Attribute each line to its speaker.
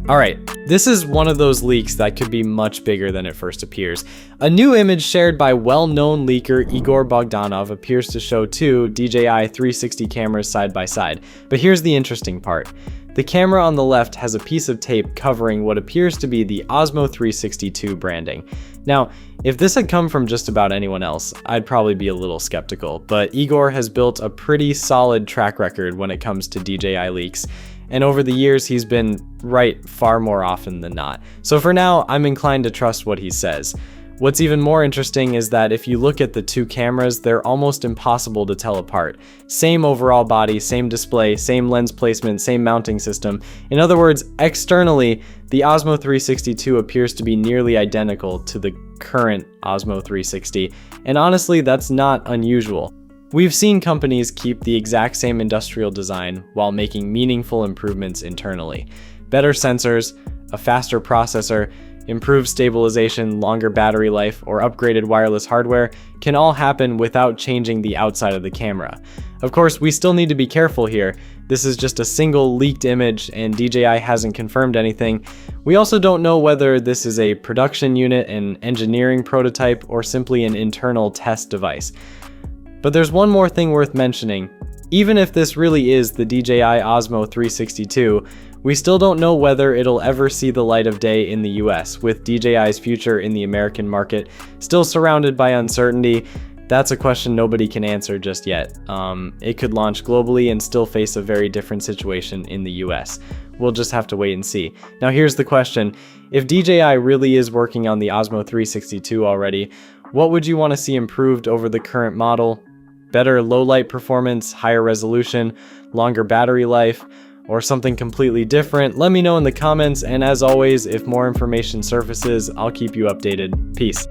Speaker 1: Alright, this is one of those leaks that could be much bigger than it first appears. A new image shared by well-known leaker Igor Bogdanov appears to show two DJI 360 cameras side by side. But here's the interesting part. The camera on the left has a piece of tape covering what appears to be the Osmo 362 branding. Now, if this had come from just about anyone else, I'd probably be a little skeptical, but Igor has built a pretty solid track record when it comes to DJI leaks. And over the years, he's been right far more often than not. So for now, I'm inclined to trust what he says. What's even more interesting is that if you look at the two cameras, they're almost impossible to tell apart. Same overall body, same display, same lens placement, same mounting system. In other words, externally, the Osmo 362 appears to be nearly identical to the current Osmo 360. And honestly, that's not unusual. We've seen companies keep the exact same industrial design while making meaningful improvements internally. Better sensors, a faster processor, improved stabilization, longer battery life, or upgraded wireless hardware can all happen without changing the outside of the camera. Of course, we still need to be careful here. This is just a single leaked image and DJI hasn't confirmed anything. We also don't know whether this is a production unit, an engineering prototype, or simply an internal test device. But there's one more thing worth mentioning. Even if this really is the DJI Osmo 362, we still don't know whether it'll ever see the light of day in the US, with DJI's future in the American market still surrounded by uncertainty. That's a question nobody can answer just yet. It could launch globally and still face a very different situation in the US. We'll just have to wait and see. Now here's the question. If DJI really is working on the Osmo 362 already, what would you want to see improved over the current model? Better low light performance, higher resolution, longer battery life, or something completely different? Let me know in the comments, and as always, if more information surfaces, I'll keep you updated. Peace.